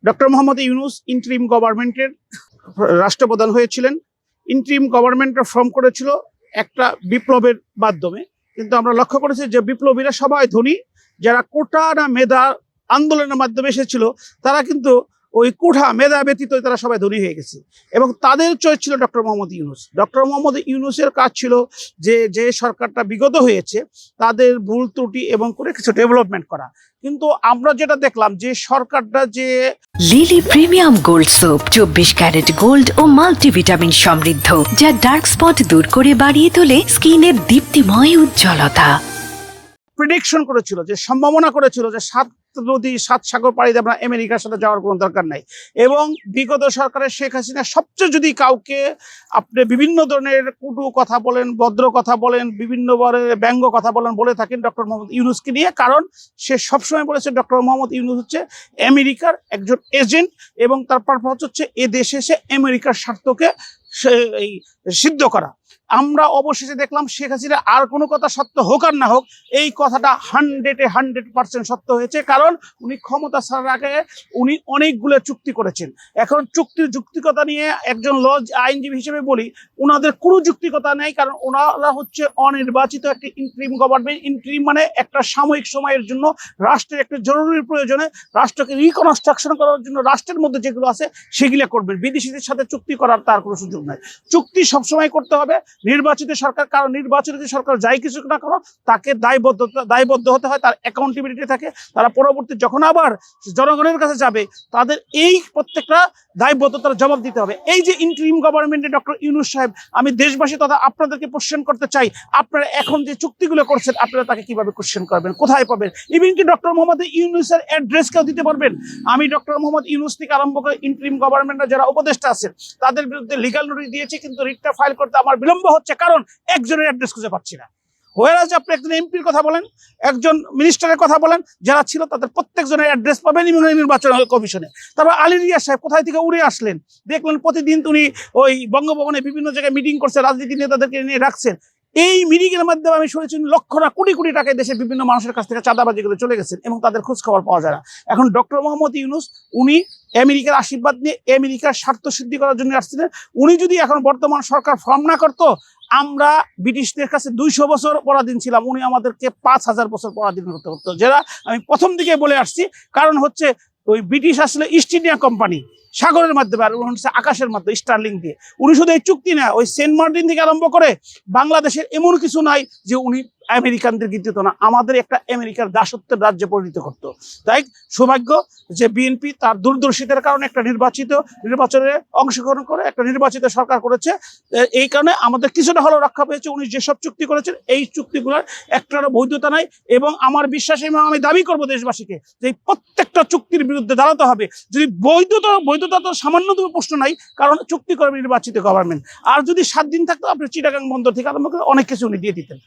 Doctor Mohammad Yunus interim গভর্নমেন্টের রাষ্ট্রপ্রধান হয়েছিলেন। ইন্টারিম গভর্নমেন্টটা ফর্ম করেছিল একটা বিপ্লবের মাধ্যমে, কিন্তু আমরা লক্ষ্য করেছি যে বিপ্লবীরা সবাই ধনী, যারা কোটা না মেধা আন্দোলনের মাধ্যমে এসেছিল তারা কিন্তু ওই কোঠা মেধা ব্যতীত তারা সবাই ধনী হয়ে গেছে, এবং তাদের চয়েস ছিল ডক্টর মোহাম্মদ ইউনূস। ডক্টর মোহাম্মদ ইউনূসের কাজ ছিল যে সরকারটা বিগত হয়েছে তাদের ভুল ত্রুটি এবং করে কিছু ডেভেলপমেন্ট করা। কিন্তু আমরা যেটা দেখলাম যে সরকারটা যে Lily premium gold soap 24 carat gold ও মাল্টিভিটামিন সমৃদ্ধ, যা ডার্ক স্পট দূর করে বাড়িয়ে তোলে স্কিনের দীপ্তিময় উজ্জ্বলতা। প্রেডিকশন করেছিল, যে সম্ভাবনা করেছিল যে 7 নদী 7 সাগর পাড়ি দিয়ে আমরা আমেরিকার সাথে যাওয়ার কোনো দরকার নাই। এবং বিগত সরকারের শেখ হাসিনা সবচেয়ে যদি কাউকে আপনি বিভিন্ন ধরনের কটু কথা বলেন, ভদ্র কথা বলেন, বিভিন্ন ব্যঙ্গ কথা বলে থাকেন ডক্টর মোহাম্মদ ইউনূসকে নিয়ে, কারণ সে সবসময় বলেছে ডক্টর মোহাম্মদ ইউনূস হচ্ছে আমেরিকার একজন এজেন্ট, এবং তার পারপাস হচ্ছে এ দেশে এসে আমেরিকার স্বার্থকে সিদ্ধ করা। আমরা অবশেষে দেখলাম শেখ হাসিনা আর কোনো কথা সত্য হোক আর না হোক, এই কথাটা 100% সত্য হয়েছে, কারণ উনি ক্ষমতা ছাড়ার আগে উনি অনেকগুলো চুক্তি করেছেন। এখন চুক্তির যুক্তিকতা নিয়ে একজন আইনজীবী হিসেবে বলি, ওনাদের কোনো যুক্তিকতা নেই, কারণ ওনারা হচ্ছে অনির্বাচিত একটি ইন্টারিম গভর্নমেন্ট। ইন্টারিম মানে একটা সাময়িক সময়ের জন্য রাষ্ট্রের একটা জরুরি প্রয়োজনে রাষ্ট্রকে রিকনস্ট্রাকশন করার জন্য রাষ্ট্রের মধ্যে যেগুলো আছে সেগুলো করবেন। বিদেশিদের সাথে চুক্তি করার তার কোনো সুযোগ নাই। চুক্তি সবসময় করতে হবে নির্বাচিত সরকার, কারণ নির্বাচিত সরকার যাই কিছু না করো তাকে দায়বদ্ধ হতে হয়, তার অ্যাকাউন্টেবিলিটি থাকে। তারা পরবর্তী যখন আবার জনগণের কাছে যাবে তাদের এই প্রত্যেকটা দায়বদ্ধতার জবাব দিতে হবে। এই যে ইন্টারিম গভর্নমেন্টে ডক্টর ইউনূস সাহেব, আমি দেশবাসী তথা আপনাদেরকে কোশ্চেন করতে চাই, আপনারা এখন যে চুক্তিগুলো করছেন আপনারা তাকে কিভাবে কোশ্চেন করবেন, কোথায় পাবেন? ইভেন কি ডক্টর মোহাম্মদ ইউনূসের অ্যাড্রেস কেউ দিতে পারবেন? আমি ডক্টর মোহাম্মদ ইউনূস থেকে আরম্ভ করে ইন্টারিম গভর্নমেন্টের যারা উপদেষ্টা আছেন তাদের বিরুদ্ধে লিগাল নোটিশ দিয়েছি, কিন্তু রিটটা ফাইল করতে আমার বিলম্ব হচ্ছে, কারণ একজনের অ্যাড্রেস খুঁজে পাচ্ছি না। হোয়ারাজ আপনি একজন এমপির কথা বলেন, একজন মিনিস্টারের কথা বলেন, যারা ছিল তাদের প্রত্যেকজনের অ্যাড্রেস পাবেন নির্বাচন কমিশনে। তারপর আলী রিয়াজ সাহেব কোথায় থেকে উড়ে আসলেন, দেখলেন প্রতিদিন উনি ওই বঙ্গভবনে বিভিন্ন জায়গায় মিটিং করছে, রাজনীতি নেতাদেরকে নিয়ে রাখছেন। এই মিটিংয়ের মাধ্যমে আমি শুনেছি লক্ষ না কোটি কোটি টাকায় দেশের বিভিন্ন মানুষের কাছ থেকে চাঁদাবাজি করে চলে গেছেন, এবং তাদের খোঁজ খবর পাওয়া যায় না। এখন ডক্টর মোহাম্মদ ইউনূস উনি আমেরিকার আশীর্বাদ নিয়ে আমেরিকার স্বার্থ সিদ্ধি করার জন্য আসছিলেন। উনি যদি এখন বর্তমান সরকার ফর্ম না করতো, আমরা ব্রিটিশদের কাছে 200 বছর পরাধীন ছিলাম, উনি আমাদেরকে 5000 বছর পরাধীন করতে হতো, যেটা আমি প্রথম দিকে বলে আসছি। কারণ হচ্ছে ওই ব্রিটিশ আসলে ইস্ট ইন্ডিয়া কোম্পানি সাগরের মাধ্যমে, আর হচ্ছে আকাশের মাধ্যমে স্টার্লিং দিয়ে। উনি শুধু এই চুক্তি না, ওই সেন্ট মার্টিন থেকে আরম্ভ করে বাংলাদেশের এমন কিছু নাই যে উনি আমেরিকানদের দিত না, আমাদের একটা আমেরিকার দাসত্বের রাজ্যে পরিণত করত। তাই সৌভাগ্য যে বিএনপি তার দূরদর্শিতার কারণে একটা নির্বাচনে অংশগ্রহণ করে একটা নির্বাচিত সরকার করেছে। এই কারণে আমাদের কিছুটা হলেও রক্ষা পেয়েছে। উনি যেসব চুক্তি করেছেন এই চুক্তিগুলোর একটারও বৈধতা নাই, এবং আমার বিশ্বাস এবং আমি দাবি করব দেশবাসীকে যে প্রত্যেকটা চুক্তির বিরুদ্ধে দাঁড়াতে হবে। যদি বৈধতা তো সামান্যতম প্রশ্ন নাই, কারণ চুক্তি করবে নির্বাচিত গভর্নমেন্ট। আর যদি 7 দিন থাকতো আপনি চিটাগাং বন্দর থেকে আরম্ভ করে অনেক কিছু উনি দিয়ে দিতেন।